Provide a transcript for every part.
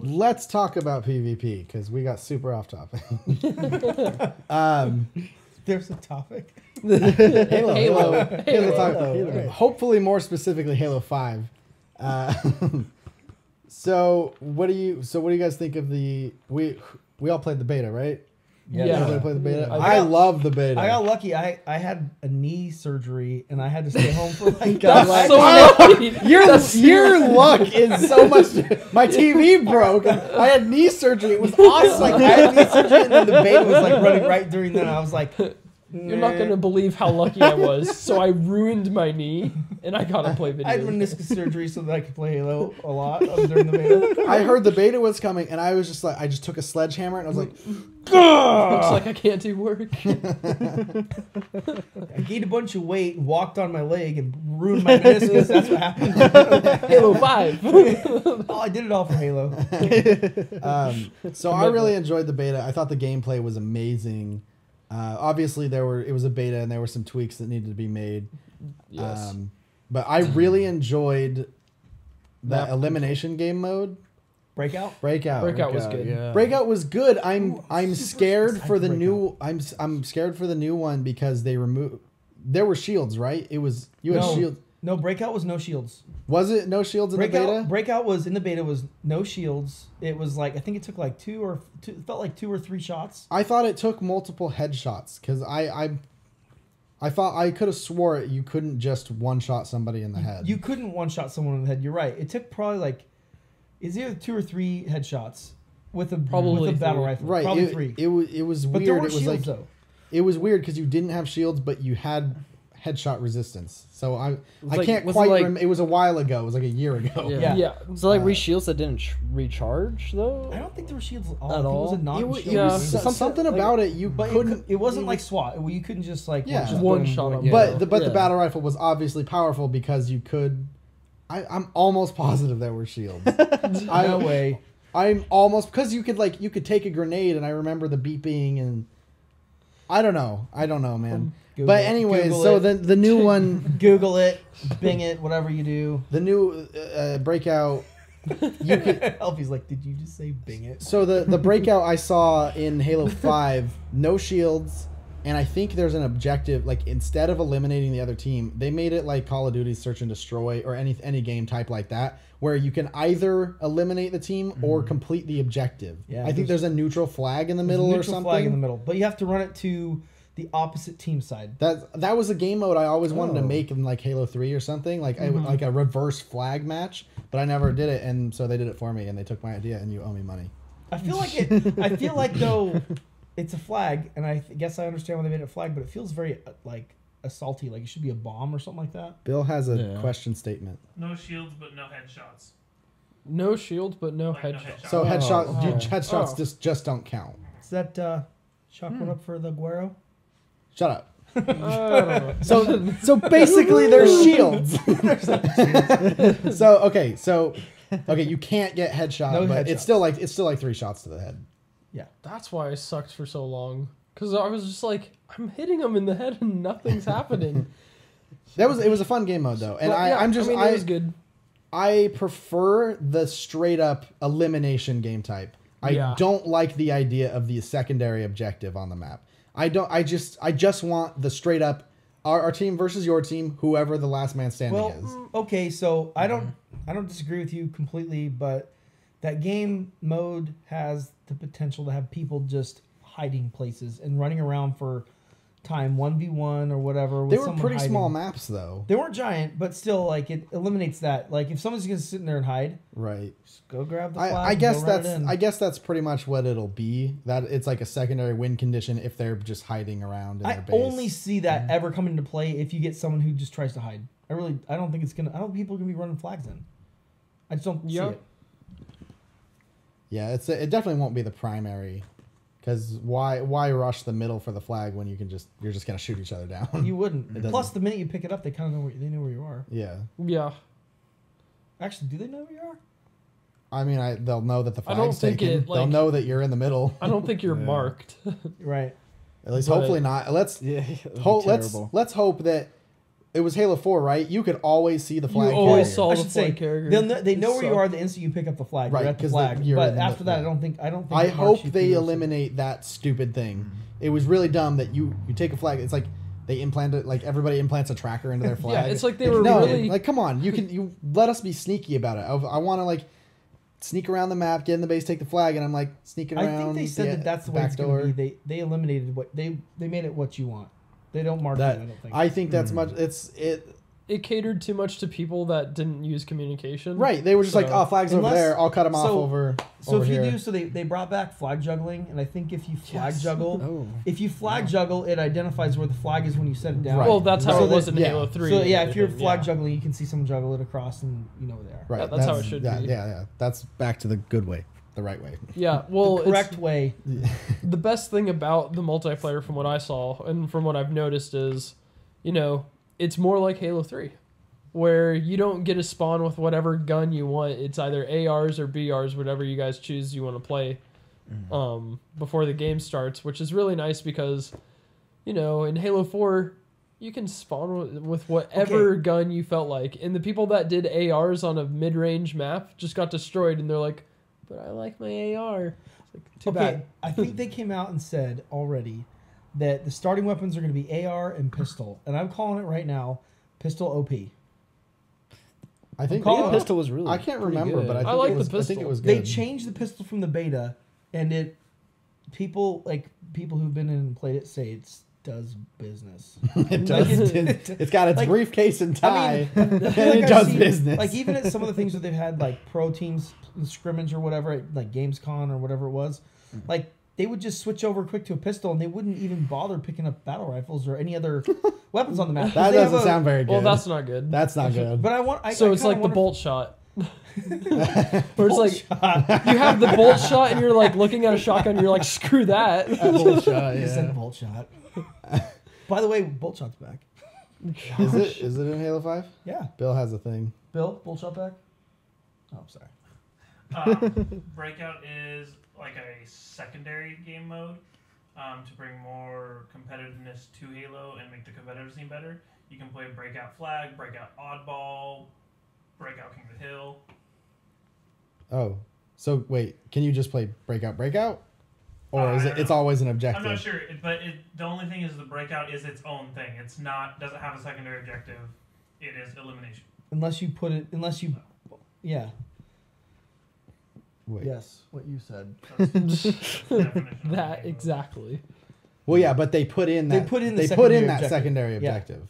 let's talk about PvP because we got super off topic. There's a topic. Halo. Hopefully, more specifically, Halo 5. So what do you guys think of the? We all played the beta, right? Yeah. Everybody played the beta. I love the beta. I got lucky. I had a knee surgery and I had to stay home for like. That's so lucky. Your luck is so much. My TV broke. I had knee surgery. It was awesome. Like I had knee surgery and then the beta was like running right during that. I was like, you're not gonna believe how lucky I was. So I ruined my knee, and I gotta play video. I had meniscus surgery so that I could play Halo a lot during the beta. I heard the beta was coming, and I was just like, I just took a sledgehammer and I was like, looks like I can't do work. I gained a bunch of weight and walked on my leg and ruined my meniscus. That's what happened. Halo 5. Oh, I did it all for Halo. So I really enjoyed the beta. I thought the gameplay was amazing. Obviously, it was a beta and there were some tweaks that needed to be made. Yes. But I really enjoyed that elimination game mode. Breakout was good. Yeah. Breakout was good. I'm scared excited for the for new. I'm scared for the new one because they removed. There were shields, right? It was had shields. No, Breakout was no shields. Was it no shields in the beta? Breakout was in the beta was no shields. It was like I think it took like it felt like 2 or 3 shots. I thought it took multiple headshots because I thought I could have swore you couldn't just one shot somebody in the head. You couldn't one shot someone in the head. You're right. It took probably like it's either 2 or 3 headshots with a battle rifle. Right. Probably 3. It was But weird. there were It was shields like though. it was weird because you didn't have shields, but you had headshot resistance. So I like- can't was it quite like- remember. It was a while ago. It was like a year ago. Yeah. So like shields that didn't recharge though. I don't think there were shields at all. At I think all? it was a It non was, shield. something like- about it. You But couldn't. it wasn't like SWAT. Well, you couldn't just like Yeah. One boom, shot boom. on- But the Yeah. battle rifle was obviously powerful because you could. I'm almost positive there were shields. No way. I'm almost because you could take a grenade and I remember the beeping and I don't know man. Google But it. anyways, Google so it. the new one, Google it, Bing it, whatever you do. the new Breakout. You could. Elfie's like, did you just say Bing it? So the Breakout I saw in Halo 5, no shields, and I think there's an objective. Like instead of eliminating the other team, they made it like Call of Duty Search and Destroy or any game type like that, where you can either eliminate the team or complete the objective. Yeah, I think there's a neutral flag in the middle or something. Flag in the middle, but you have to run it to the opposite team side. That was a game mode I always wanted to Oh. make in like Halo 3 or something, like like a reverse flag match, but I never did it, and so they did it for me, and they took my idea, and you owe me money. I feel like though it's a flag, and I guess I understand why they made it a flag, but it feels very like assaulty, like it should be a bomb or something like that. Bill has a question statement. No shields, but no headshots. No shield, but no Like, no headshot. headshot. So Oh. headshots Oh. just don't count. Is that chalk one up for the Guero? Shut up. I don't know. So basically there's shields. so you can't get headshot, No but headshots. it's still like 3 shots to the head. That's why I sucked for so long. Because I was just like, I'm hitting him in the head and nothing's happening. It was a fun game mode though, and But, yeah, it was good. I prefer the straight up elimination game type. I don't like the idea of the secondary objective on the map. I just want the straight up our team versus your team, whoever the last man standing is. Okay, so I don't disagree with you completely, but that game mode has the potential to have people just hiding places and running around for time 1v1 or whatever. With They were someone pretty hiding. small maps though. They weren't giant, but still, like it eliminates that. Like if someone's just sitting there and hide, Right. just go grab the flag. I guess that's pretty much what it'll be. That it's like a secondary win condition if they're just hiding around in their I base. only see that ever come into play if you get someone who just tries to hide. I don't think people are gonna be running flags in. I just don't see it. Yeah, it definitely won't be the primary. Because why rush the middle for the flag when you're just gonna shoot each other down? You wouldn't. Plus, the minute you pick it up, they kind of know where you are. Yeah. Yeah. Actually, do they know where you are? I mean, they'll know that the I don't flag's think taken. it, like- They'll know that you're in the middle. I don't think you're marked. Right. At least, But- hopefully not. Let's Yeah. let's hope that it was Halo 4, right? You could always see the flag. You always carrier. saw I the should say, flag carrier. they know where you So- are the instant you pick up the flag. Right, You're at the 'cause flag. you're But in the- after that, yeah. I don't think. I it marks hope you they through. eliminate that stupid thing. It was really dumb that you take a flag. It's like they implanted, like everybody implants a tracker into their flag. it's like they were no, really- like come on, you let us be sneaky about it. I want to like sneak around the map, get in the base, take the flag, and I'm like sneaking around. I think they said that that's the way back it's going to be. They eliminated what they made it what you want. They don't mark That you. I don't think. I think that's Hmm. much. It catered too much to people that didn't use communication. Right. They were just like, So- oh, flag's over Unless- there. I'll cut them off so- over. So over if you here. do, so they brought back flag juggling, and I think if you flag juggle, Oh. if you flag juggle, it identifies where the flag is when you set it down. Right. Well, that's how So it was in yeah. Halo 3. So yeah, and if you're everything, flag yeah. juggling, you can see someone juggle it across, and you know where they are. Right. Yeah, that's how it should yeah, be. Yeah. That's back to the good way, the right way. Yeah, well, The correct way. the best thing about the multiplayer from what I saw and from what I've noticed is, it's more like Halo 3, where you don't get a spawn with whatever gun you want. It's either ARs or BRs, whatever you guys choose you want to play before the game starts, which is really nice because, in Halo 4, you can spawn with whatever gun you felt like. And the people that did ARs on a mid-range map just got destroyed, and they're like, but I like my AR. It's like, too bad. I think they came out and said already that the starting weapons are going to be AR and pistol, and I'm calling it right now, pistol OP. I think Calling The it- pistol was really. I can't pretty remember, good. but I think like it the was, I think it pistol. was good. They changed the pistol from the beta, and people who've been in and played it say it does business. It does. It's got its like- briefcase and tie, I and feel like it I've does seen- business. Like even at some of the things that they've had, like pro teams scrimmage or whatever, at, like Gamescom or whatever it was, like they would just switch over quick to a pistol, and they wouldn't even bother picking up battle rifles or any other weapons on the map. that They have doesn't sound very good. Well, that's not good. That's not good. But So it's like the bolt shot. Where it's like you have the bolt shot and you're like looking at a shotgun, you're like, screw that. Bullshot, You said yeah. bolt shot. By the way, bolt shot's back. Is it in Halo 5? Yeah, Bill has a thing. Bill, bolt shot back. Oh, I'm sorry. Breakout is like a secondary game mode to bring more competitiveness to Halo and make the competitive scene better. You can play Breakout Flag, Breakout Oddball, Breakout King of the Hill. Oh, so wait, can you just play Breakout? Or I is don't it's know. always an objective? I'm not sure, but the only thing is the Breakout is its own thing. It's not doesn't have a secondary objective. It is elimination. Yeah. Wait. Yes, what you said. That's the definition of That game mode. exactly. Well, yeah, but they put in They that. put in the that secondary secondary objective.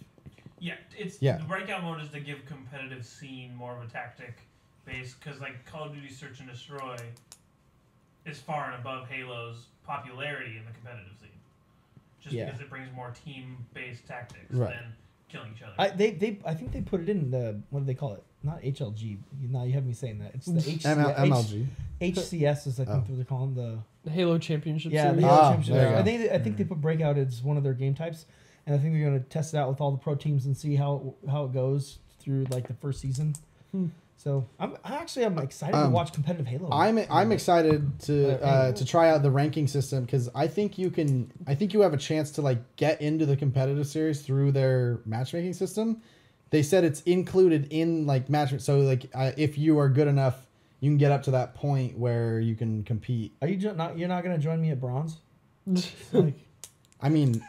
Yeah. objective. Yeah, it's Yeah. the breakout mode is to give competitive scene more of a tactic base because like Call of Duty Search and Destroy is far and above Halo's popularity in the competitive scene, just Yeah. because it brings more team-based tactics Right. than killing each other. I think they put it in the, what do they call it? Not HLG. Now you have me saying that. It's the MLG. HCS is I think Oh. what they're calling the The Halo Championship yeah the Series. Halo Ah, Championship. there you I go. think they put Breakout as one of their game types, and I think they're going to test it out with all the pro teams and see how it goes through like the first season. So I'm excited to watch competitive Halo. I'm excited to try out the ranking system because I think you have a chance to like get into the competitive series through their matchmaking system. They said it's included in like match. So like if you are good enough, you can get up to that point where you can compete. Are you not? You're not going to join me at bronze? I mean,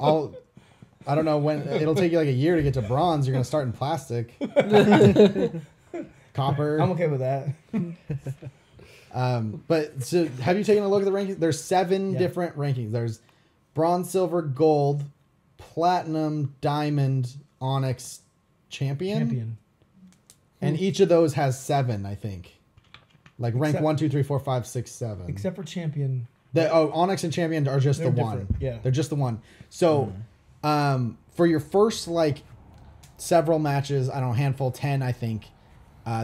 I don't know when it'll take you like a year to get to bronze. You're gonna start in plastic, copper. I'm okay with that. But so have you taken a look at the rankings? There's 7 Yeah. different rankings. There's bronze, silver, gold, platinum, diamond, onyx, champion. And each of those has 7, I think. Like rank Except- 1, 2, 3, 4, 5, 6, 7. Except for champion. Onyx and champion are just They're the one. different, yeah. They're just the one. So, for your first like several matches, I don't know, handful, 10, I think,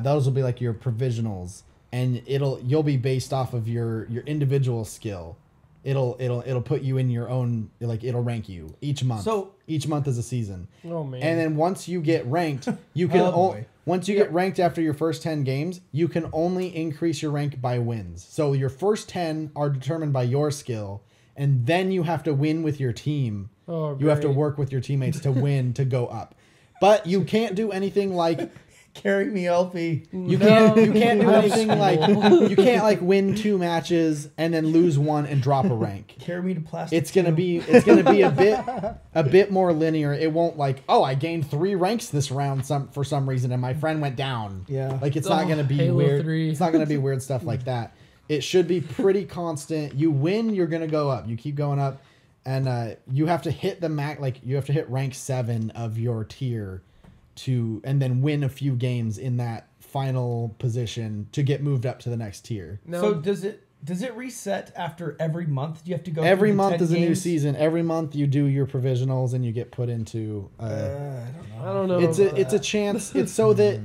those will be like your provisionals, and you'll be based off of your individual skill. It'll put you in your own, like it'll rank you each month. So- each month is a season. Oh man. And then once you get ranked, you can Oh, boy. once you get ranked after your first 10 games, you can only increase your rank by wins. So your first 10 are determined by your skill, and then you have to win with your team. Oh, You have to great. work with your teammates to win to go up. But you can't do anything like Carry me, LP. you can't do anything like you can't like win 2 matches and then lose 1 and drop a rank. Carry me to plastic. It's gonna be a bit more linear. It won't like, oh, I gained 3 ranks this round for some reason and my friend went down. Yeah. Like it's not gonna be Halo weird. 3. It's not gonna be weird stuff like that. It should be pretty constant. You win, you're gonna go up. You keep going up, and you have to hit the you have to hit rank 7 of your tier and then win a few games in that final position to get moved up to the next tier. No. So does it reset after every month? Do you have to go Every through the month 10 is a new games? season. Every month you do your provisionals and you get put into. I don't know. I don't know. It's a chance. It's so that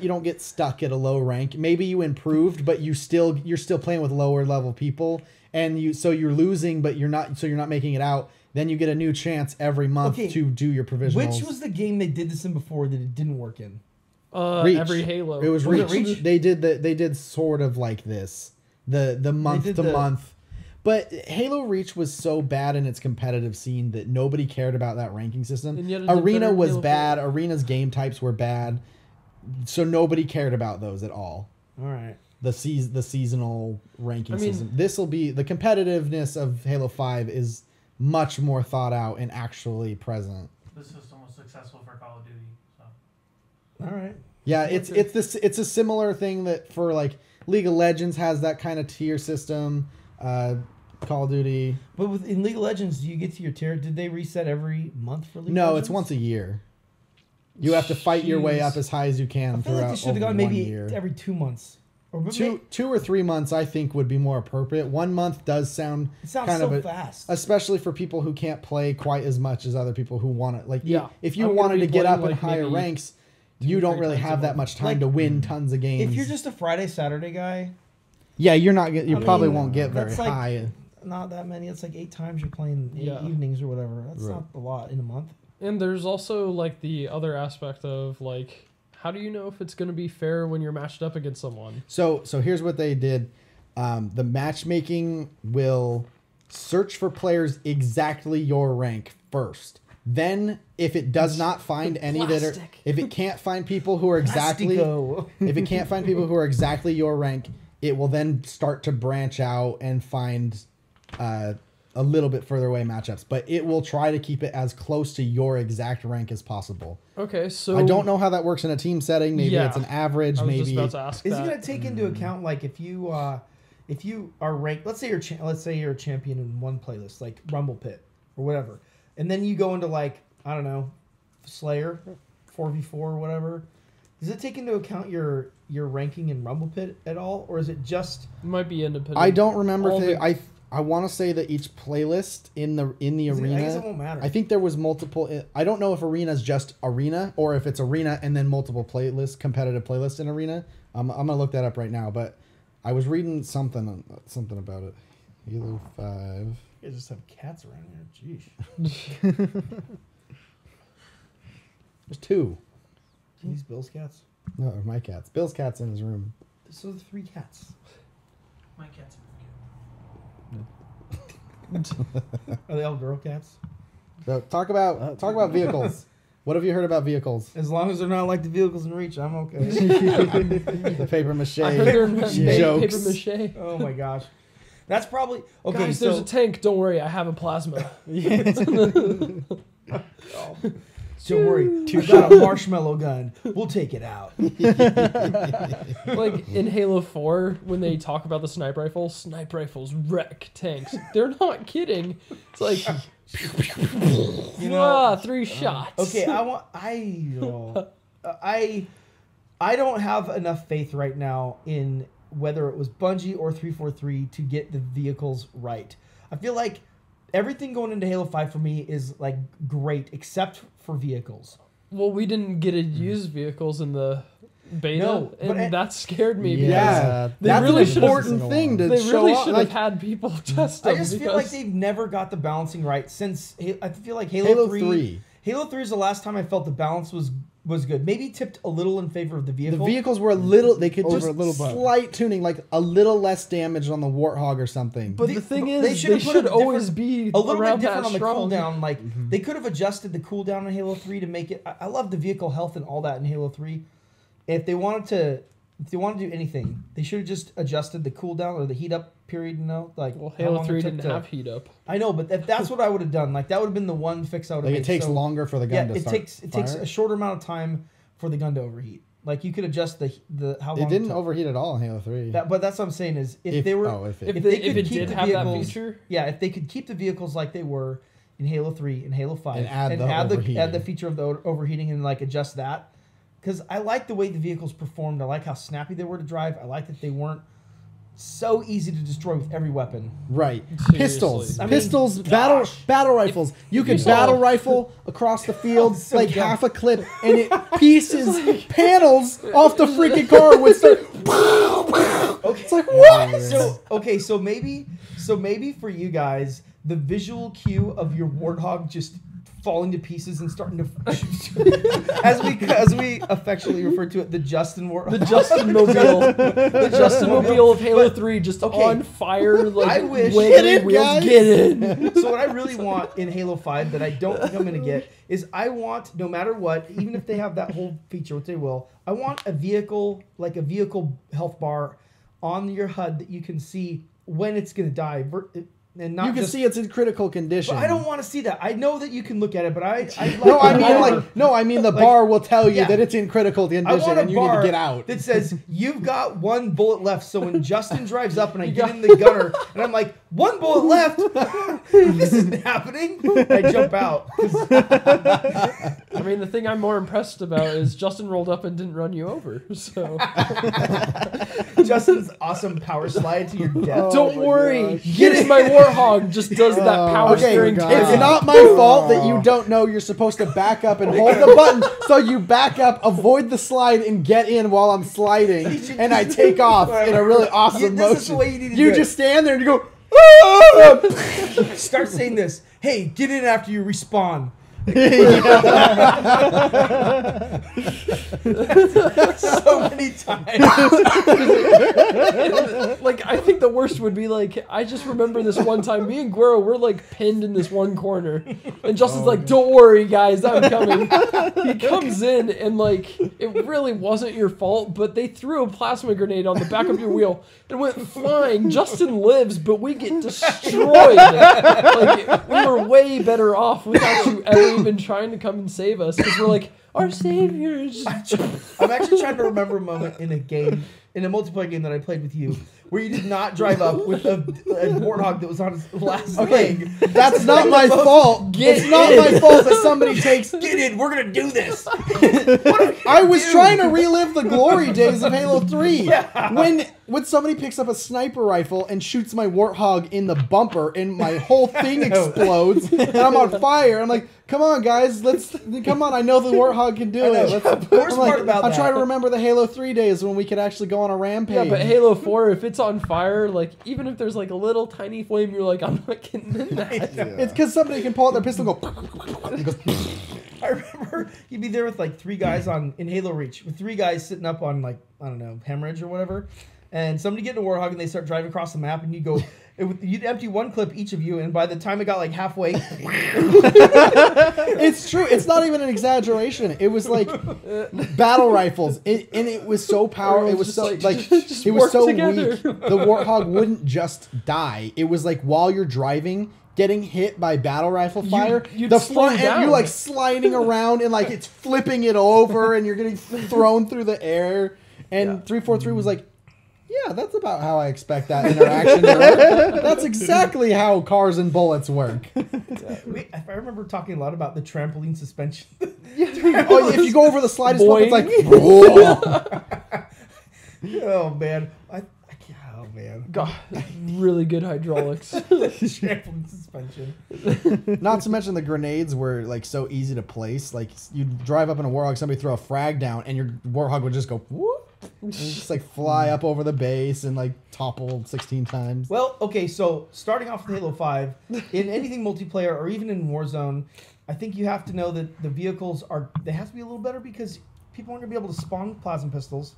you don't get stuck at a low rank. Maybe you improved, but you're still playing with lower level people, and you're losing, but you're not making it out. Then you get a new chance every month to do your provisionals. Which was the game they did this in before that it didn't work in? Reach. Every Halo. It was Was Reach. it Reach? They did sort of like this. The month to month. But Halo Reach was so bad in its competitive scene that nobody cared about that ranking system. And yet it did Arena better in was Halo bad. 4. Arena's game types were bad. So nobody cared about those at all. All right. The seasonal ranking I mean- system. This will be the competitiveness of Halo 5 is much more thought out and actually present. This system was successful for Call of Duty. So. All right. Yeah, it's a similar thing that for like League of Legends has that kind of tier system. Call of Duty. But in League of Legends, do you get to your tier? Did they reset every month for League of No, Legends? it's once a year. You have to fight your way Jeez. up as high as you can I feel like throughout they should have over gone 1 maybe year. every 2 months. Or Two or 3 months, I think, would be more appropriate. 1 month does sound it sounds kind so of fast. especially for people who can't play quite as much as other people who want to. Like, Yeah. if you I'm gonna wanted be to get playing, up in like, higher maybe ranks, 2 you or don't 3 really times have a that month. much time Like, to win tons of games. If you're just a Friday, Saturday guy, yeah, you probably mean, won't get very that's like- high. not that many. It's like 8 times you're playing Yeah. evenings or whatever. That's Right. not a lot in a month. And there's also like the other aspect of like, how do you know if it's going to be fair when you're matched up against someone? So here's what they did. The matchmaking will search for players exactly your rank first. Then, if it does not find any Plastic. if it can't find people who are exactly Plastico. if it can't find people who are exactly your rank, it will then start to branch out and find a little bit further away matchups. But it will try to keep it as close to your exact rank as possible. Okay, so I don't know how that works in a team setting. Maybe Yeah. it's an average. I was just Maybe about to ask Is that. it going to take into account like if you are ranked? Let's say you're a champion in one playlist, like Rumble Pit or whatever, and then you go into like I don't know, Slayer, 4v4 or whatever. Does it take into account your ranking in Rumble Pit at all, or is it just? It might be independent. I don't remember All if the- I want to say that each playlist in the arena. I guess it won't matter. I think there was multiple. I don't know if arena is just arena or if it's arena and then multiple competitive playlists in arena. I'm gonna look that up right now. But I was reading something about it. Halo 5. You guys just have cats around here. Jeez. There's 2. These Bill's cats. No, they're my cats. Bill's cat's in his room. So the 3 cats. My cat's Are they all girl cats? So talk about vehicles. What have you heard about vehicles? As long as they're not like the vehicles in Reach, I'm okay. The paper mache I heard they're made jokes. paper mache. Oh my gosh. That's probably okay. Guys, so there's a tank. Don't worry, I have a plasma. don't worry, I got a marshmallow gun. We'll take it out. Like in Halo 4, when they talk about the sniper rifles wreck tanks. They're not kidding. It's like, You know. 3 shots. Okay, I don't have enough faith right now in whether it was Bungie or 343 to get the vehicles right. I feel like everything going into Halo 5 for me is like great except for vehicles. Well, we didn't get to use vehicles in the beta, No, but and that scared me. Yeah, They that's really an should've- important thing to They show really off. should Like, have had people test them. I just feel like they've never got the balancing right since I feel like Halo 3. Halo 3 is the last time I felt the balance was was good. Maybe tipped a little in favor of the vehicle. The vehicles were a little. They could Over just a little bit. slight tuning, like a little less damage on the Warthog or something. But the thing is, they they should've should put a always different- be a little around bit different that on the strong. cooldown. Like they could have adjusted the cooldown in Halo 3 to make it. I love the vehicle health and all that in Halo 3. If they wanted to do anything, they should have just adjusted the cooldown or the heat up period. You know, like Well, how Halo long it 3 took didn't to- have heat up. I know, but if that's what I would have done. Like that would have been the one fix I would have Like made. it takes So, longer for the gun to it start. takes a fire. shorter amount of time for the gun to overheat. Like you could adjust the how long It didn't took. overheat at all in Halo 3. But that's what I'm saying is if they were if it, If, If they, they if could it keep did the have that vehicles- feature, yeah, if they could keep the vehicles like they were in Halo 3 and Halo 5 And add the add overheating. the feature of the overheating and like adjust that, because I like the way the vehicles performed. I like how snappy they were to drive. I like that they weren't so easy to destroy with every weapon. right, Seriously. pistols, I mean, pistols, gosh. battle rifles. You if could you battle saw- rifle across the field So like dumb. half a clip, and it pieces panels off the freaking car would start. It's like what? So maybe for you guys, the visual cue of your Warthog just falling to pieces and starting to as we affectionately refer to it, the Justin Warthog. the Justin Mobile, the Justin Mobile of Halo 3 just okay. on fire, like I wish- wiggly Get in, wheels. guys. Get in. So what I really want in Halo 5 that I don't think I'm going to get is I want, no matter what, even if they have that whole feature, which they will, I want a vehicle, like a vehicle health bar on your HUD that you can see when it's going to die. And not You can just, see it's in critical condition. But I don't want to see that. I know that you can look at it, but I No, I mean bar. I mean the bar will tell you yeah. that it's in critical I condition want a and you need bar to get out. that says you've got one bullet left. So when Justin drives up and I get in the gunner and I'm like, one bullet left, this isn't happening. I jump out. I mean, the thing I'm more impressed about is Justin rolled up and didn't run you over. So Justin's awesome power slide to your death. don't my worry, gosh. get my Warthog just does that power Okay, steering. it's not my fault that you don't know you're supposed to back up and hold the button. So you back up, avoid the slide, and get in while I'm sliding, and I take off in a really awesome This is the motion. way you need to You do it. just stand there and you go. "Ah!" Start saying this. Hey, get in after you respawn. So many times. Like, I think the worst would be like, I just remember this one time, me and Guero were like pinned in this one corner, and Justin's like, "Don't worry, guys, I'm coming." He comes in, and like, it really wasn't your fault, but they threw a plasma grenade on the back of your wheel and went flying. Justin lives, but we get destroyed. Like, we were way better off without you ever even trying to come and save us, because we're like, our savior is just I'm actually trying to remember a moment in a game, in a multiplayer game that I played with you, where you did not drive up with a Warthog that was on his last leg. That's not my fault. It's not my fault that somebody takes. Get in, we're gonna do this. I was trying to relive the glory days of Halo 3. When somebody picks up a sniper rifle and shoots my Warthog in the bumper and my whole thing explodes and I'm on fire. I'm like, come on, guys, come on. I know the Warthog can do it. The worst part about I'm that. trying to remember the Halo 3 days when we could actually go on a rampage. Yeah, but Halo 4, if it's on fire, like, even if there's like a little tiny flame, you're like, I'm not getting in that. It's because somebody can pull out their pistol and go. It goes, I remember you'd be there with like three guys in Halo Reach, with three guys sitting up on like, I don't know, Hemorrhage or whatever, and somebody get in a Warthog and they start driving across the map and you go, you'd empty one clip each of you, and by the time it got like halfway, It's true. It's not even an exaggeration. It was like battle rifles, and it was so powerful. It was Just so like, like just it was work so together. weak. The Warthog wouldn't just die. It was like while you're driving, getting hit by battle rifle fire, you'd the slow front end, down. you're like sliding around and like it's flipping it over, and you're getting thrown through the air. And 343 was like, yeah, that's about how I expect that interaction to work. That's exactly how cars and bullets work. I remember talking a lot about the trampoline suspension. Oh, if you go over the slide, it's Boing. like, whoa. Oh man, oh man, God, really good hydraulics. trampoline suspension. Not to mention the grenades were like so easy to place. Like you'd drive up in a Warhog, somebody throw a frag down, and your Warhog would just go whoop. and just like fly up over the base and like topple 16 times. Well, okay, so starting off with Halo 5, in anything multiplayer or even in Warzone, I think you have to know that the vehicles they have to be a little better because people aren't going to be able to spawn plasma pistols.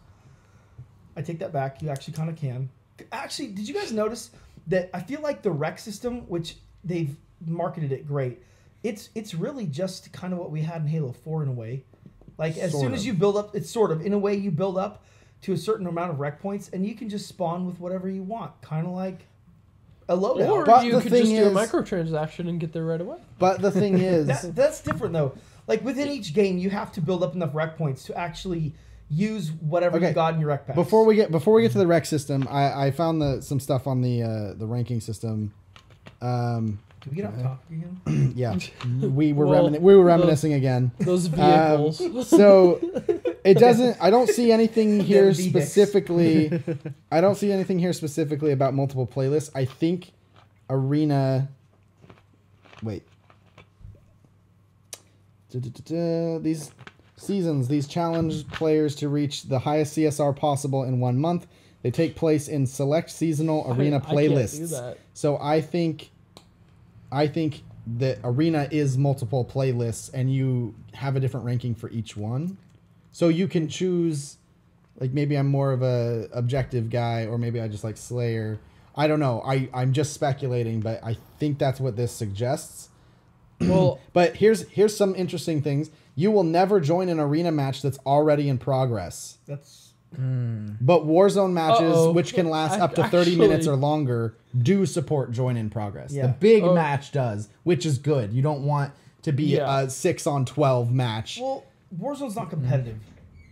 I take that back. You actually kind of can. Actually, did you guys notice that I feel like the REQ system, which they've marketed it great, it's really just kind of what we had in Halo 4 in a way. Like, as soon as you build up, it's sort of, in a way, you build up to a certain amount of REQ points, and you can just spawn with whatever you want. Kind of like a loadout. Or But you the could thing just do a is- microtransaction and get there right away. But the thing is, That's different, though. Like, within each game, you have to build up enough REQ points to actually use whatever Okay. you got in your REQ packs. before we get to the REQ system, I found some stuff on the ranking system. Did we get off topic again? Yeah, we were Well, reminiscing again. Those vehicles. So it doesn't. I don't see anything here VX. specifically. I don't see anything here specifically about multiple playlists. I think Arena. Wait. These seasons, these challenge players to reach the highest CSR possible in 1 month. They take place in select seasonal arena I can't playlists. do that. So I think that arena is multiple playlists, and you have a different ranking for each one. So you can choose, like, maybe I'm more of a objective guy, or maybe I just like Slayer. I don't know. I'm just speculating, but I think that's what this suggests. Well, But here's some interesting things. You will never join an arena match that's already in progress. That's But Warzone matches, Uh-oh. which can last up to 30 Actually- minutes or longer, do support join in progress. Yeah. The big Oh. match does, which is good. You don't want to be Yeah. a 6-on-12 match. well, Warzone's not competitive.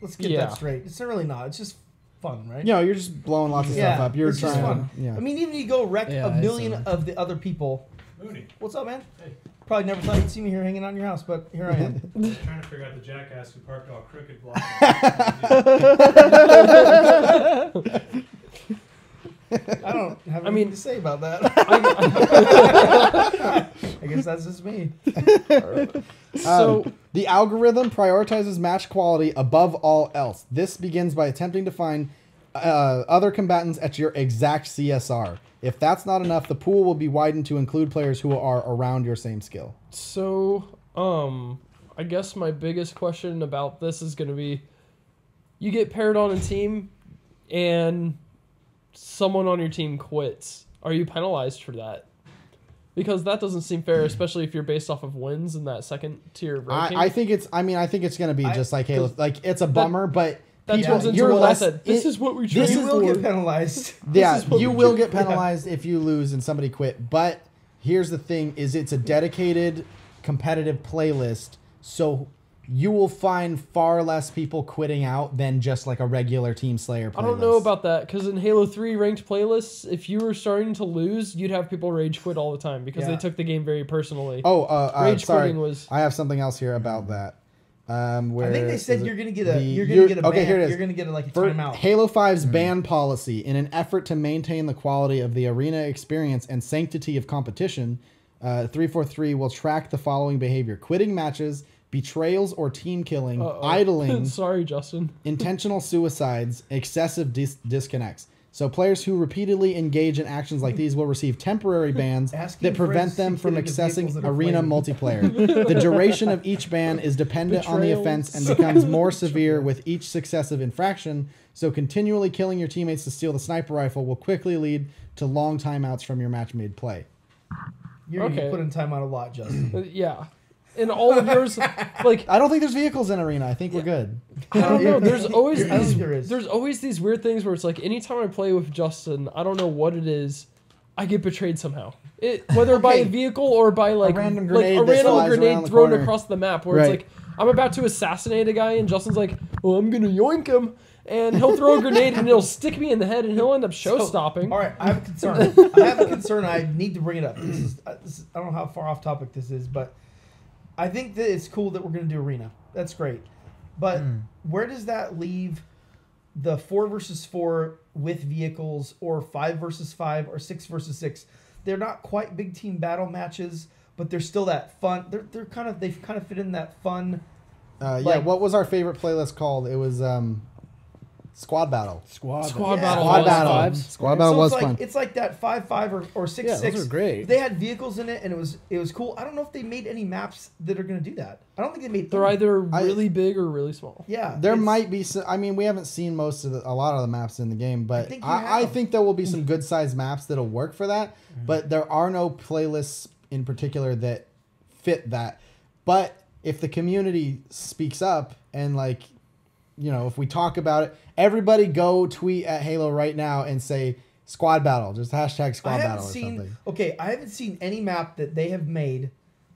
Let's get Yeah. that straight. It's really not. It's just fun, right? You know, you're just blowing lots of stuff up. You're it's trying just fun. Yeah. I mean, even if you go wreck Yeah, a million it's, of the other people. Mooney, What's up, man? Hey. Probably never thought you'd see me here hanging out in your house, but here I am. trying to figure out the jackass who parked all crooked blocks. I don't have anything mean- to say about that. I guess that's just me. so The algorithm prioritizes match quality above all else. This begins by attempting to find other combatants at your exact CSR. If that's not enough, the pool will be widened to include players who are around your same skill. I guess my biggest question about this is going to be, you get paired on a team, and someone on your team quits. Are you penalized for that? Because that doesn't seem fair, especially if you're based off of wins in that second tier ranking. I think it's going to be just like Halo. 'cause Like, it's a bummer, but that people, turns into you're a less. lesson. This is what we this train You is- will for. get penalized. Yeah, is what you we will do. get penalized if you lose and somebody quit. But here's the thing: is it's a dedicated competitive playlist, so you will find far less people quitting out than just like a regular Team Slayer playlist. I don't know about that, because in Halo 3 ranked playlists, if you were starting to lose, you'd have people rage quit all the time because they Yeah. took the game very personally. Oh, Rage sorry. quitting was- I have something else here about that. Where I think they said is it? you're gonna get a Okay, ban. here it is. You're gonna get like a For timeout. Halo 5's ban policy, in an effort to maintain the quality of the arena experience and sanctity of competition, 343 will track the following behavior: quitting matches, betrayals or team killing, Uh-oh. idling, Sorry, Justin. intentional suicides, excessive disconnects. So players who repeatedly engage in actions like these will receive temporary bans Asking that prevent friends them to from get into vehicles accessing that are arena flaming. multiplayer. The duration of each ban is dependent on the Betrayals. offense and becomes more severe with each successive infraction. So continually killing your teammates to steal the sniper rifle will quickly lead to long timeouts from your match-made play. You're gonna get Okay. put in timeout a lot, Justin. Yeah. And all of yours, like, I don't think there's vehicles in arena. I think we're good. I don't know. There's always I don't these, think there is. there's always these weird things where it's like anytime I play with Justin, I don't know what it is, I get betrayed somehow. Whether by a Okay. vehicle or by like random like grenade a that random flies around grenade the thrown corner. across the map, where Right. it's like I'm about to assassinate a guy and Justin's like, "Well, I'm gonna yoink him," and he'll throw a grenade and it'll stick me in the head and he'll end up show stopping. All right, I have a concern. I need to bring it up. I don't know how far off topic this is, but I think that it's cool that we're going to do arena. That's great. But where does that leave the 4 versus 4 with vehicles, or 5 versus 5, or 6 versus 6? They're not quite big team battle matches, but they're still that fun. They've kind of fit in that fun. Yeah, Like- what was our favorite playlist called? It was Squad battle. Squad Squad Yeah. battle. Squad was battle. fun. Squad battle So was it's like, fun. It's like that 5-5 or 6-6. Yeah, those are great. They had vehicles in it, and it was cool. I don't know if they made any maps that are going to do that. I don't think they made. They're any. either really big or really small. Yeah, There it's- might be some, I mean, we haven't seen a lot of the maps in the game, but think you I have. think there will be some good sized maps that'll work for that. Mm-hmm. But there are no playlists in particular that fit that. But if the community speaks up and like, you know, if we talk about it, everybody go tweet at Halo right now and say squad battle, just hashtag squad battle or something. Okay, I haven't seen any map that they have made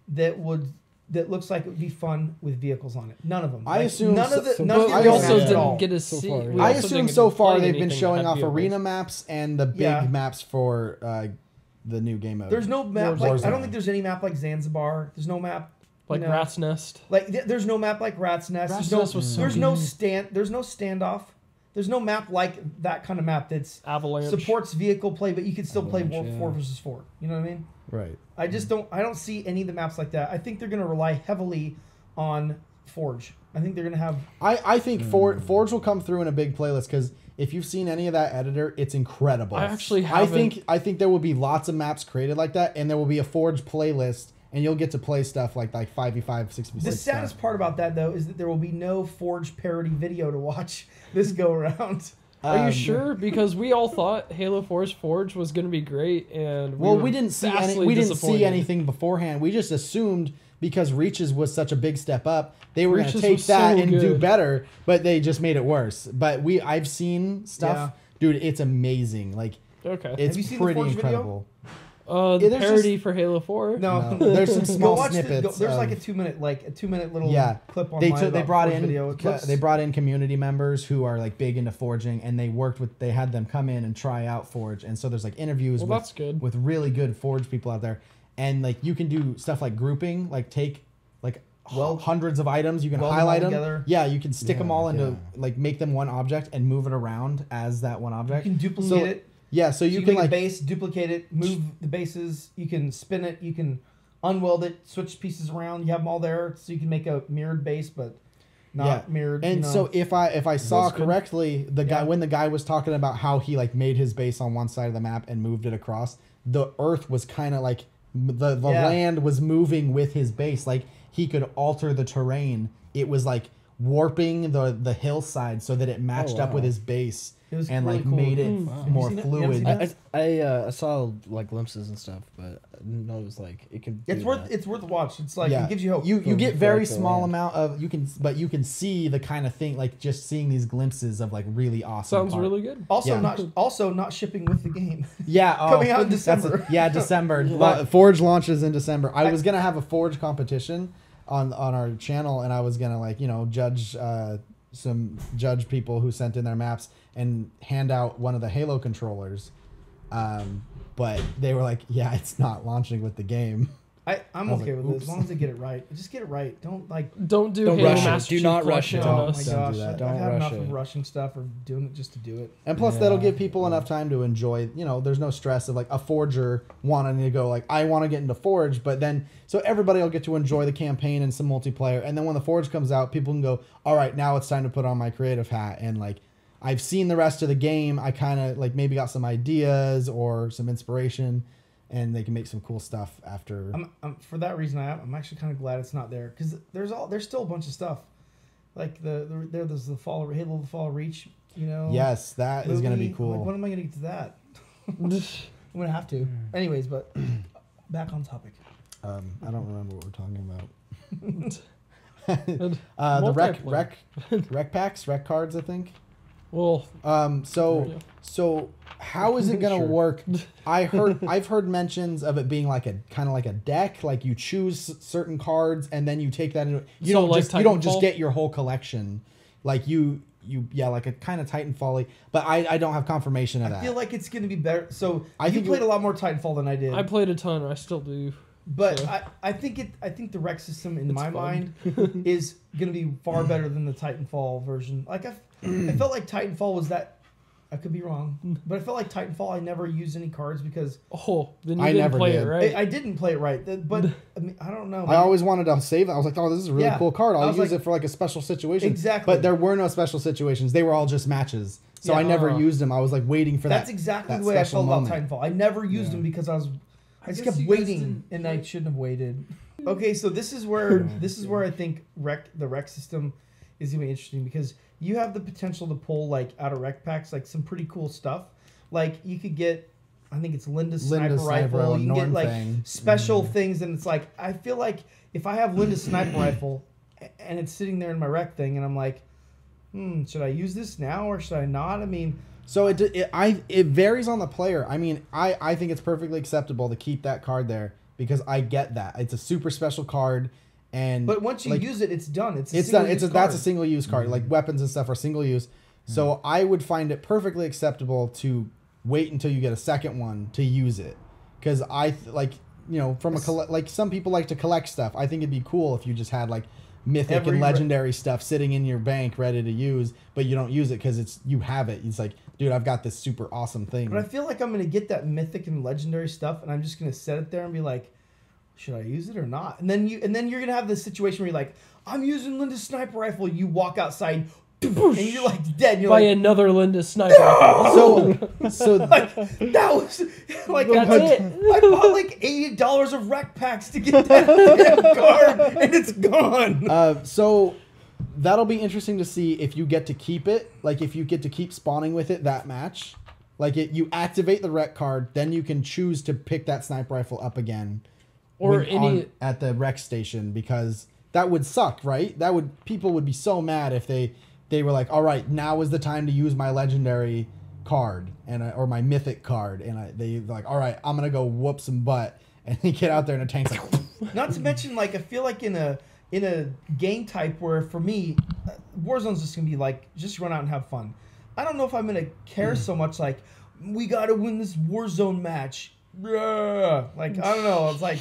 that looks like it would be fun with vehicles on it. None of them. I assume none of the so- none of But the I we real also maps at didn't all. get to So see. far, we yeah. I also assume didn't get so to far play they've been anything showing that had off vehicles. arena maps and the big Yeah. maps for the new game mode. There's no map like I Warzone. don't think there's any map like Zanzibar. There's no map Like you know, Rat's Nest. Like there's no map like Rat's Nest. Rat's There's Nest was so there's good. no standoff. There's no map like that kind of map that's Avalanche. supports vehicle play, but you can still play Avalanche, yeah. 4 versus 4. You know what I mean? Right. I just don't see any of the maps like that. I think they're going to rely heavily on Forge. I think they're going to have I think Forge will come through in a big playlist because if you've seen any of that editor, it's incredible. I actually haven't. I think there will be lots of maps created like that, and there will be a Forge playlist, and you'll get to play stuff like 5v5, 6v6. the saddest stuff. part about that though is that there will be no Forge parody video to watch this go around. Are you sure? Because we all thought Halo Forge was going to be great, and Well, were we didn't see vastly we didn't disappointed. see anything beforehand. We just assumed because Reaches was such a big step up, they were going to Reaches take was that so and do good. better, but they just made it worse. But I've seen stuff, Yeah. dude. It's amazing. Like Okay. it's Have you seen the pretty Forge video? incredible. The Yeah, there's parody for Halo 4. No, No, there's some small go watch snippets. there's like of- a 2-minute little Yeah. clip They online. they about brought Forge in video. It looks- they brought in community members who are like big into forging, and they had them come in and try out Forge, and so there's like interviews Well, that's good. with really good Forge people out there, and like you can do stuff like grouping, like take like hundreds of items, you can weld them all highlight them. together. Yeah, you can stick them Yeah, all into yeah. like make them one object and move it around as that one You object. can duplicate So- it. Yeah, so So you you can make a like base, duplicate it, move the bases. You can spin it. You can unweld it, switch pieces around. You have them all there, so you can make a mirrored base, but not Yeah. mirrored. And you know. so if I saw That's good. correctly, the guy Yeah. when the guy was talking about how he like made his base on one side of the map and moved it across, the earth was kind of like the Yeah. land was moving with his base. Like he could alter the terrain. It was like warping the hillside so that it matched up wow. with his base It was and really like cool. made it Wow. Have you more seen it? You haven't fluid. seen that? I saw like glimpses and stuff, but I didn't know it was like it can. it's do worth that. it's worth a watch. It's like it gives you hope. You For- get for, very like, the small land. amount of but you can see the kind of thing like just seeing these glimpses of like really awesome. Sounds art. really good. also Yeah. not shipping with the game. Yeah, Coming out in that's December. yeah, December. Forge launches in December. I was gonna have a Forge competition on our channel, and I was gonna like judge judge people who sent in their maps and hand out one of the Halo controllers. But they were like, yeah, it's not launching with the game. I'm I was okay like, with it oops. as long as they get it right. Just get it right. Don't like. Don't do Don't Halo rush it. Master Do Chief not rush Collection it. on Oh my us. Don't gosh, do that. I've Don't had enough rush of it. rushing stuff or doing it just to do it. And plus, that'll Yeah. give people enough time to enjoy. There's no stress of like a forger wanting to go like, I want to get into Forge, but then so everybody will get to enjoy the campaign and some multiplayer. And then when the Forge comes out, people can go, all right, now it's time to put on my creative hat. And like, I've seen the rest of the game. I kind of like maybe got some ideas or some inspiration, and they can make some cool stuff after. For that reason, I'm actually kind of glad it's not there because there's still a bunch of stuff like there's the Halo the Fall Reach. Yes, that is going to be movie. cool. I'm like, when am I going to get to that? I'm gonna have to. Anyways, but back on topic. I don't remember what we're talking about. And The multiplayer. rec packs, rec cards, I think. Well, So how is it gonna Sure. work? I've heard mentions of it being like a kind of like a deck, like you choose certain cards and then you take that into you So don't like just you don't just Titanfall? get your whole collection, like you like a kind of Titanfall-y, but I don't have confirmation of I that. feel like it's gonna be better. So I you think played it- a lot more Titanfall than I did. I played a ton. I still do. But So- I think the rec system in my fun. mind is gonna be far better than the Titanfall version. Like I felt like Titanfall was that I could be wrong, but I felt like Titanfall. I never used any cards because Then you I didn't never play did. it right. I didn't play it right. But I mean, I don't know. I always wanted to save it. I was like, oh, this is a really cool card. I I'll was use like- it for like a special situation. Exactly. But there were no special situations. They were all just matches. So Yeah. I never used them. I was like waiting for That's that. exactly that the way I special felt moment. about Titanfall. I never used Yeah. them because I just guess kept you guys waiting, didn't and play- I shouldn't have waited. Okay, so this is where I think the rec system is gonna be interesting because you have the potential to pull like out of rec packs like some pretty cool stuff. Like you could get, I think it's Linda's sniper rifle. You can get like Nornfang. special things, and it's like I feel like if I have Linda's sniper rifle and it's sitting there in my rec thing, and I'm like, should I use this now or should I not? I mean. So it varies on the player. I mean, I think it's perfectly acceptable to keep that card there because I get that. It's a super special card. But once you like, use it, it's done. It's done. That's That's a single use card. Like weapons and stuff are single use. So I would find it perfectly acceptable to wait until you get a second one to use it, because from like some people like to collect stuff. I think it'd be cool if you just had like mythic and legendary stuff sitting in your bank ready to use, but you don't use it because you have it. It's like, dude, I've got this super awesome thing. But I feel like I'm gonna get that mythic and legendary stuff, and I'm just gonna set it there and be like, should I use it or not? And then you're gonna have this situation where you're like, I'm using Linda's sniper rifle. You walk outside, and you're like dead. And you're By like, another Linda sniper. so like that was like That's it. I bought like $80 of rec packs to get that damn card, and it's gone. so that'll be interesting to see if you get to keep it. Like if you get to keep spawning with it that match. Like you activate the rec card, then you can choose to pick that sniper rifle up again. Or at the rec station, because that would suck, right? People would be so mad if they were like, all right, now is the time to use my legendary card or my mythic card, and they're like, all right, I'm gonna go whoop some butt, and they get out there and the tank's like, Not to mention, like I feel like in a game type where for me, Warzone's just gonna be like just run out and have fun. I don't know if I'm gonna care so much. Like we gotta win this Warzone match. Like I don't know. It's like.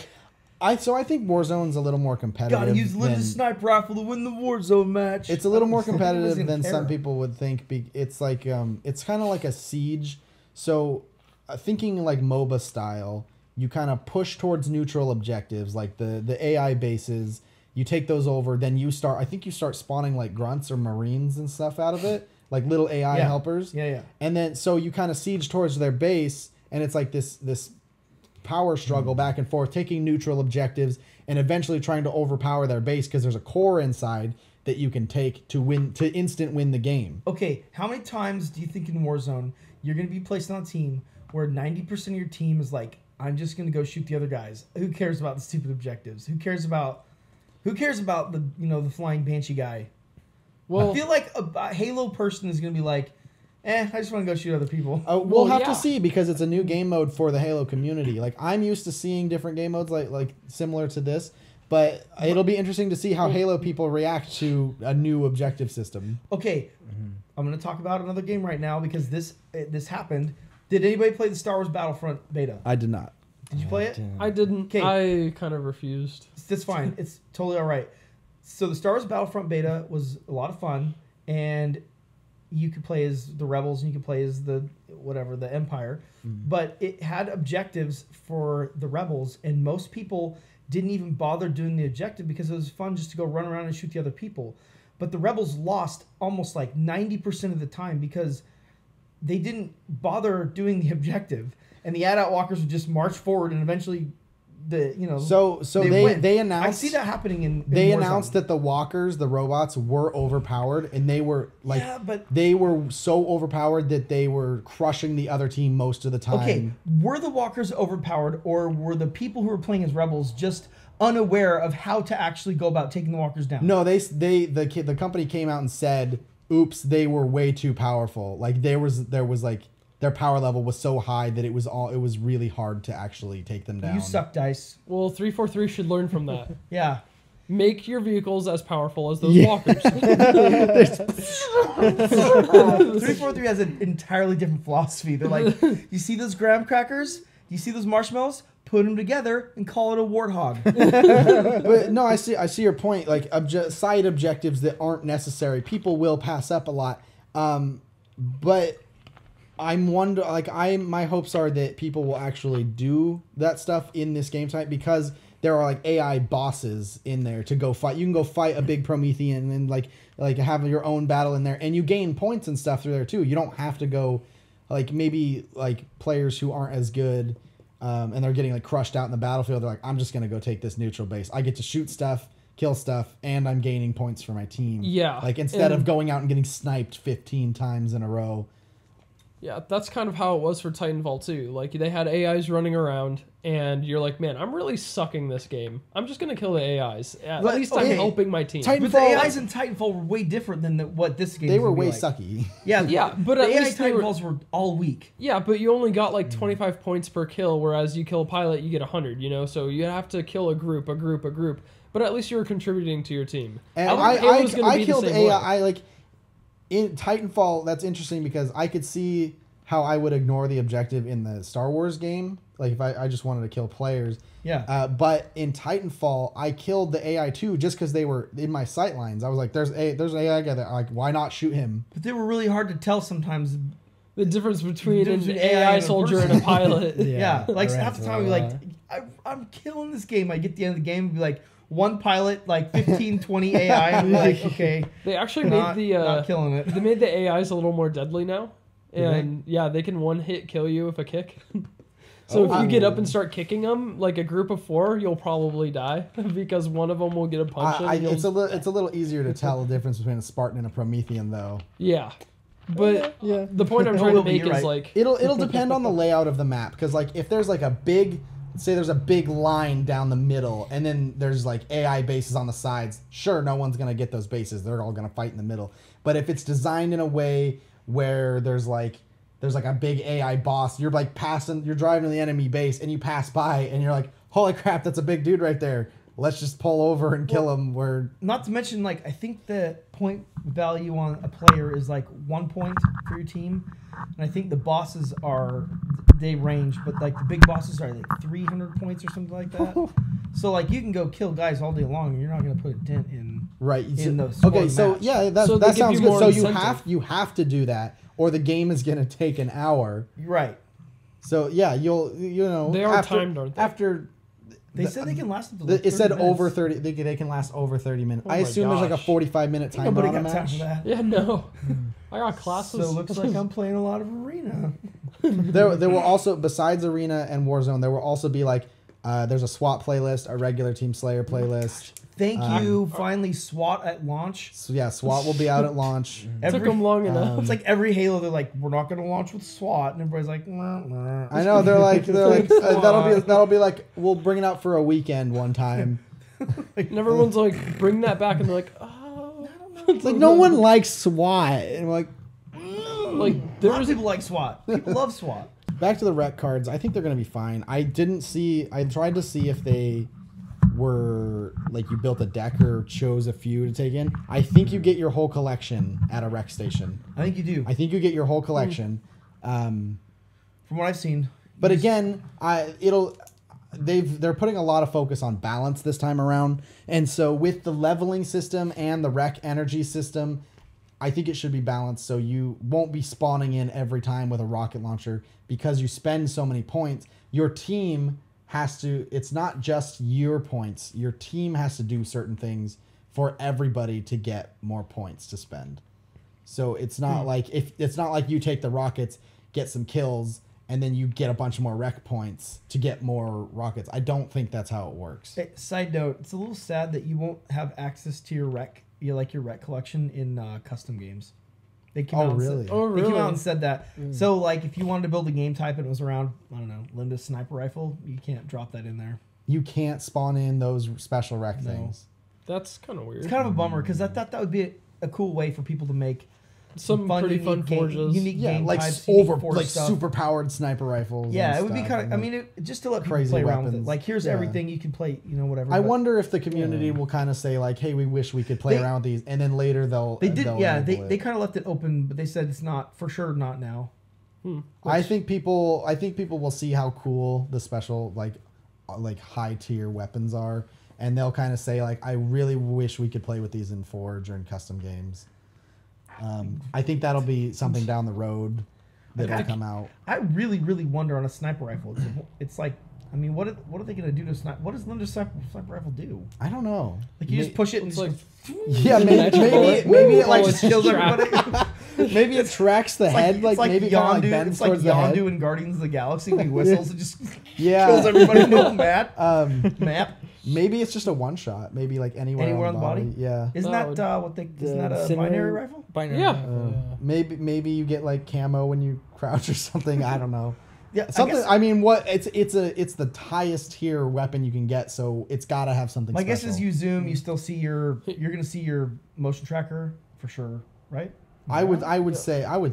I think Warzone's a little more competitive. Gotta use Linda's sniper rifle to win the Warzone match. It's a little more competitive than care. some people would think. It's like it's kind of like a siege. So thinking like MOBA style, you kind of push towards neutral objectives like the AI bases. You take those over, then you start spawning like grunts or marines and stuff out of it, like little AI helpers. Yeah. And then so you kind of siege towards their base, and it's like this power struggle back and forth, taking neutral objectives and eventually trying to overpower their base because there's a core inside that you can take to instant win the game. Okay, how many times do you think in Warzone you're going to be placed on a team where 90% of your team is like, I'm just going to go shoot the other guys. Who cares about the stupid objectives? Who cares about the the flying banshee guy? Well, I feel like a Halo person is going to be like, I just want to go shoot other people. We'll have to see, because it's a new game mode for the Halo community. Like I'm used to seeing different game modes like similar to this, but it'll be interesting to see how Halo people react to a new objective system. Okay, I'm going to talk about another game right now because this happened. Did anybody play the Star Wars Battlefront beta? I did not. Did you play it? I didn't. 'Kay. I kind of refused. That's fine. It's totally all right. So the Star Wars Battlefront beta was a lot of fun, and you could play as the Rebels and you could play as the Empire, but it had objectives for the Rebels, and most people didn't even bother doing the objective because it was fun just to go run around and shoot the other people. But the Rebels lost almost like 90% of the time because they didn't bother doing the objective, and the AT-AT walkers would just march forward, and eventually So they announced. I see that happening in They Warzone. announced that the walkers, the robots, were overpowered, and they were like, but they were so overpowered that they were crushing the other team most of the time. okay, were the walkers overpowered, or were the people who were playing as rebels just unaware of how to actually go about taking the walkers down? No, the company came out and said, "Oops, they were way too powerful. Like there was like their power level was so high that it was really hard to actually take them down." You suck, Dice. Well, 343 should learn from that. Yeah. Make your vehicles as powerful as those walkers. 343 has an entirely different philosophy. They're like, you see those graham crackers? You see those marshmallows? Put them together and call it a warthog. But no, I see your point. Like side objectives that aren't necessary, people will pass up a lot. But I'm my hopes are that people will actually do that stuff in this game type because there are like AI bosses in there to go fight. You can go fight a big Promethean and like have your own battle in there, and you gain points and stuff through there too. You don't have to go like maybe like players who aren't as good and they're getting like crushed out in the battlefield. They're like, I'm just gonna go take this neutral base. I get to shoot stuff, kill stuff, and I'm gaining points for my team. Yeah, like instead of going out and getting sniped 15 times in a row. Yeah, that's kind of how it was for Titanfall 2. Like, they had AIs running around, and you're like, man, I'm really sucking this game. I'm just going to kill the AIs. At least I'm helping my team. But the AIs in Titanfall were way different than what this game is. They were way like. sucky. Yeah, but the at AI least Titanfalls were all weak. Yeah, but you only got like 25 points per kill, whereas you kill a pilot, you get 100, you know? So you have to kill a group. But at least you were contributing to your team. And I killed AI. Like, in Titanfall, that's interesting because I could see how I would ignore the objective in the Star Wars game. Like if I just wanted to kill players. Yeah. But in Titanfall, I killed the AI too just because they were in my sight lines. I was like, there's an AI guy that like, why not shoot him? But they were really hard to tell sometimes. The difference between an AI soldier and a pilot. Yeah. Like half the time we'd be like, I'm killing this game. I get to the end of the game and be like, one pilot, like 15, 20 AI. And I'm like, okay. They actually not killing it. They made the AIs a little more deadly now. And yeah, they can one hit kill you with a kick. So if you get up and start kicking them, like a group of 4, you'll probably die because one of them will get a punch. It's a little easier to tell the difference between a Spartan and a Promethean, though. Yeah, but the point I'm trying to make is like it'll depend on the layout of the map because like if there's like there's a big line down the middle and then there's like AI bases on the sides. Sure, no one's gonna get those bases. They're all gonna fight in the middle. But if it's designed in a way where there's like a big AI boss. You're like you're driving to the enemy base and you pass by and you're like, holy crap, that's a big dude right there. Let's just pull over and kill him. Not to mention, like, I think the point value on a player is like 1 point for your team. And I think the bosses they range, but like the big bosses are like 300 points or something like that. So like you can go kill guys all day long and you're not going to put a dent in those. Okay, so match. yeah, that sounds good. So you have to do that, or the game is going to take an hour. Right. So yeah, they are timed, aren't they? After they said they can last up to it said minutes. over 30. They can last over 30 minutes. Oh I assume there's like a 45-minute timer Nobody on a got time match. for that. Yeah, no. I got classes. So it looks like I'm playing a lot of Arena. There will also, besides Arena and Warzone, there will also be like there's a SWAT playlist, a regular Team Slayer playlist. Thank you. Finally, SWAT at launch. So yeah, SWAT will be out at launch. Took them long enough. It's like every Halo, they're like, we're not going to launch with SWAT, and everybody's like, I know they're like that'll be like we'll bring it out for a weekend one time. And everyone's like, bring that back, and they're like, oh, I don't know. It's like no one likes SWAT, and we're like, a lot of people like SWAT. People love SWAT. Back to the REQ cards. I think they're gonna be fine. I tried to see if they were like you built a deck or chose a few to take in. I think you get your whole collection at a REQ station. I think you do. I think you get your whole collection. From what I've seen. But again, they're putting a lot of focus on balance this time around. And so with the leveling system and the REQ energy system, I think it should be balanced so you won't be spawning in every time with a rocket launcher because you spend so many points. Your team it's not just your points. Your team has to do certain things for everybody to get more points to spend. So it's not like you take the rockets, get some kills, and then you get a bunch more REQ points to get more rockets. I don't think that's how it works. Hey, side note, it's a little sad that you won't have access to your REQ, your REQ collection in custom games. They came out really? They came out and said that. So like if you wanted to build a game type and it was around, I don't know, Linda's sniper rifle, you can't drop that in there. You can't spawn in those special REQ things. That's kind of weird. It's kind of a bummer because I thought that would be a cool way for people to make some pretty fun forges. Unique game like types, super powered sniper rifles. Yeah, it would be kind of. I mean, just to let people crazy play around weapons. with it. Like, here's everything you can play. Whatever. I wonder if the community will kind of say like, "Hey, we wish we could play around with these," and then later they'll. They kind of left it open, but they said it's not for sure. Not now. I think people will see how cool the special like high tier weapons are, and they'll kind of say like, "I really wish we could play with these in Forge or in custom games." I think that'll be something down the road, that'll come out. I really, really wonder on a sniper rifle. It's like, I mean, what are they gonna do to sniper? What does Linda's sniper rifle do? I don't know. Like you just push it and It's like Yeah, maybe it like just kills everybody. maybe it tracks the head, like maybe kind of like bends it's like towards the head. Yondu in Guardians of the Galaxy when he whistles and just Yeah. kills everybody in the map. Maybe it's just a one shot. Maybe like anywhere Anywhere on the body. Yeah. Isn't That isn't that a binary rifle? Binary Yeah. rifle, Maybe you get like camo when you crouch or something. I don't know. Yeah, Something. I mean, it's the highest tier weapon you can get, so it's got to have something. My special. guess is you zoom, you still see you're gonna see your motion tracker for sure, right? I would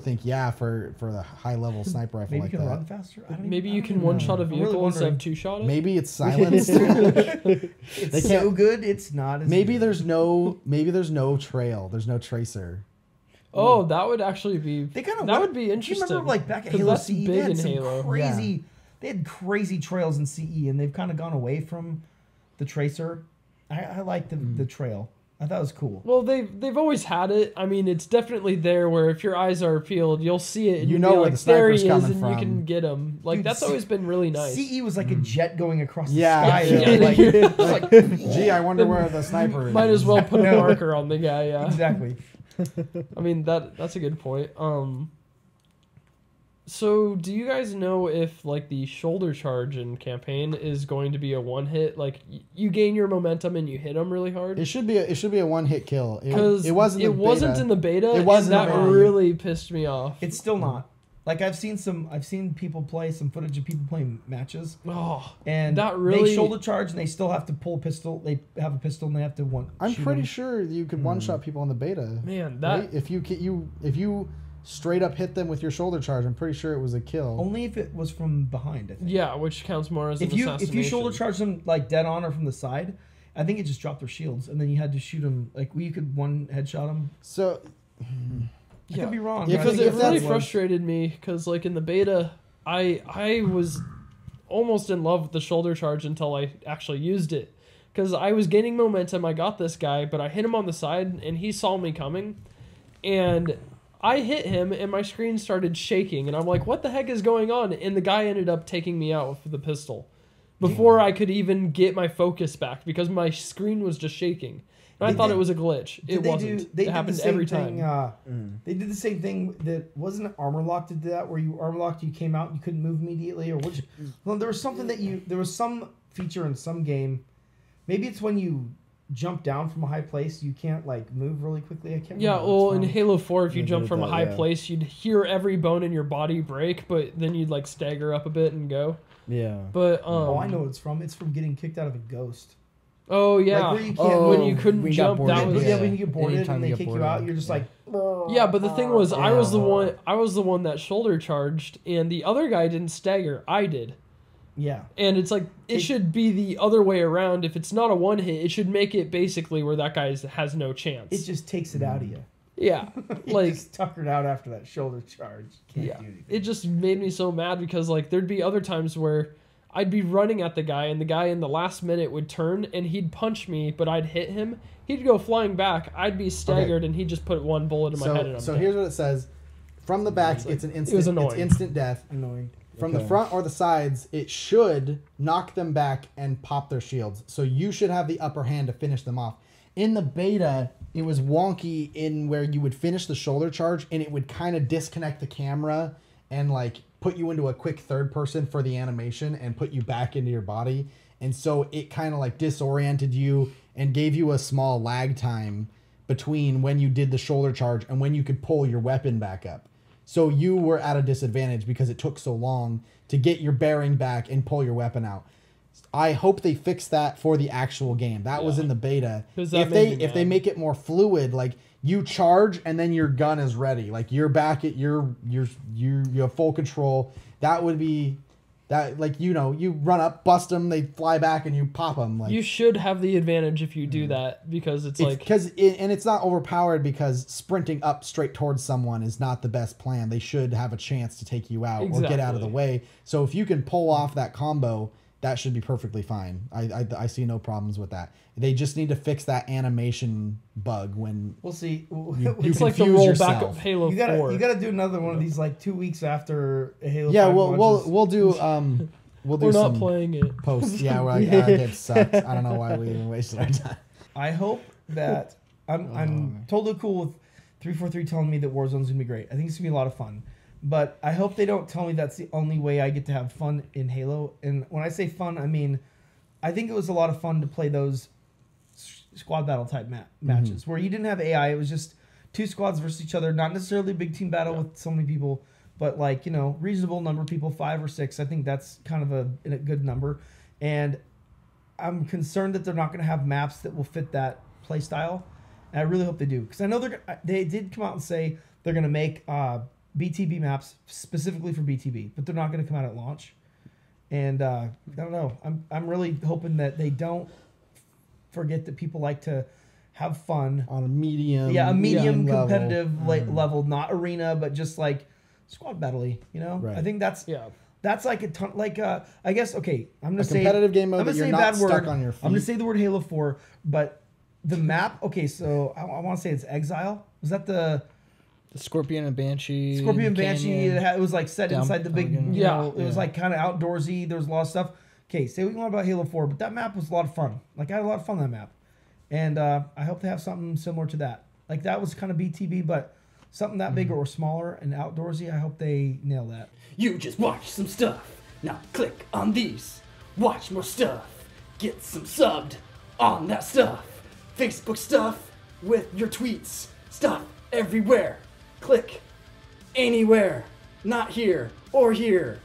think for the high level sniper rifle Maybe like you can that. run faster. Maybe you can one shot a really vehicle instead wondering. of two shot it. Maybe it's silenced. It's They so can't- good, it's not as maybe good. there's no trail. There's no tracer. Oh, that would actually be. They kind of that would be Do interesting. you remember like back at 'Cause Halo that's CE, they big had in some Halo. crazy. They had crazy trails in CE, and they've kind of gone away from the tracer. I like the trail. I thought it was cool. Well, they've always had it. I mean, it's definitely there. Where if your eyes are peeled, you'll see it. And You you'll know be where like, the sniper's there he is, coming and from. you can get him. Like Dude, that's always been really nice. CE was like a jet going across the Yeah. sky. Yeah. Like, it's like Gee, I wonder where the sniper is. Might as well put a No. marker on the guy. Yeah. exactly. I mean that's a good point. So do you guys know if like the shoulder charge in campaign is going to be a one hit? Like you gain your momentum and you hit them really hard. It should be a one hit kill. Because It wasn't. in the beta. It wasn't and that in the beta. really pissed me off. It's still not. Like I've seen people play some footage of people playing matches, Oh, and that really- they shoulder charge and they still have to pull a pistol. They have a pistol and they have to I'm shoot pretty them. sure you could one shot people in the beta. man, that Right? If you straight up hit them with your shoulder charge, I'm pretty sure it was a kill. Only if it was from behind. I think. yeah, which counts more as an If you assassination. shoulder charge them like dead on or from the side, I think it just dropped their shields and then you had to shoot them. Like you could one headshot them. So I could be wrong. Yeah, but I because think it that's really what it was. frustrated me. Because like in the beta, I was almost in love with the shoulder charge until I actually used it. Because I was gaining momentum, I got this guy, but I hit him on the side and he saw me coming, and I hit him and my screen started shaking and I'm like, what the heck is going on? And the guy ended up taking me out with the pistol before I could even get my focus back because my screen was just shaking. And I thought it was a glitch. It wasn't. It happened every time. They did the same thing that wasn't it Armor Lock did that where you armor locked, you came out, you couldn't move immediately, or which? Well, there was something there was some feature in some game. Maybe it's when you jump down from a high place, you can't like move really quickly. I can't. Yeah, remember well, what's in from. Halo 4, if you They jump did from a that, high yeah. place, you'd hear every bone in your body break, but then you'd like stagger up a bit and go. Yeah. But Oh, I know what it's from. It's from getting kicked out of a ghost. Oh yeah, Like where you can't when move. you couldn't when you got jump, that boarded, was Yeah, when you get boarded Anytime and they you get kick you boarded, out, you're just like. yeah. But the thing was, I was the Yeah. one that shoulder charged, and the other guy didn't stagger. I did. Yeah. And it's like it should be the other way around. If it's not a one hit, it should make it basically where that guy has no chance. It just takes it out of you. yeah, You like just tuckered out after that shoulder charge. Can't yeah, do anything. it just made me so mad because like there'd be other times where I'd be running at the guy and the guy in the last minute would turn and he'd punch me, but I'd hit him. He'd go flying back. I'd be staggered and he'd just put one bullet in my head and I'm So dead. here's what it says. From the back, it's an instant. was annoying. It's instant death. Annoying. From the Okay. front or the sides, it should knock them back and pop their shields. So you should have the upper hand to finish them off. In the beta, it was wonky in where you would finish the shoulder charge and it would kind of disconnect the camera and like put you into a quick third person for the animation and put you back into your body. And so it kind of like disoriented you and gave you a small lag time between when you did the shoulder charge and when you could pull your weapon back up. So you were at a disadvantage because it took so long to get your bearing back and pull your weapon out. I hope they fix that for the actual game. That was in the beta. 'Cause that If made me they mad. make it more fluid, like you charge and then your gun is ready, like you're back at you have full control. That would be that like you run up, bust them, they fly back, and you pop them. Like You should have the advantage if you do that because it's like and it's not overpowered because sprinting up straight towards someone is not the best plan. They should have a chance to take you out or get out of the Exactly. way. So if you can pull off that combo, that should be perfectly fine. I see no problems with that. They just need to fix that animation bug when We'll see. you It's like the confuse rollback yourself. of Halo You 4. gotta do another one of these like 2 weeks after Halo. Yeah, 5 we'll launches. we'll do we'll do We're not some playing it. posts. Yeah, we're like, it sucks. I don't know why we even wasted our time. I hope that I'm totally cool with 343 telling me that Warzone's gonna be great. I think it's gonna be a lot of fun. But I hope they don't tell me that's the only way I get to have fun in Halo. And when I say fun, I mean, I think it was a lot of fun to play those squad battle type matches where you didn't have AI. It was just 2 squads versus each other. Not necessarily a big team battle with so many people, but like, reasonable number of people, 5 or 6. I think that's kind of a good number. And I'm concerned that they're not going to have maps that will fit that play style. And I really hope they do. Because I know they did come out and say they're going to make BTB maps specifically for BTB, but they're not going to come out at launch. And I don't know. I'm really hoping that they don't forget that people like to have fun On a medium, a medium level. competitive level, not arena, but just like squad battle-y, Right. I think that's like a ton. Like I guess I'm gonna A say competitive game mode I'm that gonna you're say a not bad stuck word. on your I'm gonna feet. say the word Halo 4, but the map. Okay, so I want to say it's Exile. Was that the The Scorpion and Banshee. Scorpion Banshee? Canyon. It was like set Down inside the big. Pelican. It was like kind of outdoorsy. There was a lot of stuff. Okay, say what you want about Halo 4, but that map was a lot of fun. Like I had a lot of fun on that map, and I hope they have something similar to that. Like that was kind of BTB, but something that big or smaller and outdoorsy. I hope they nail that. You just watch some stuff. Now click on these. Watch more stuff. Get some subbed on that stuff. Facebook stuff with your tweets. Stuff everywhere. Click anywhere. Not here or here.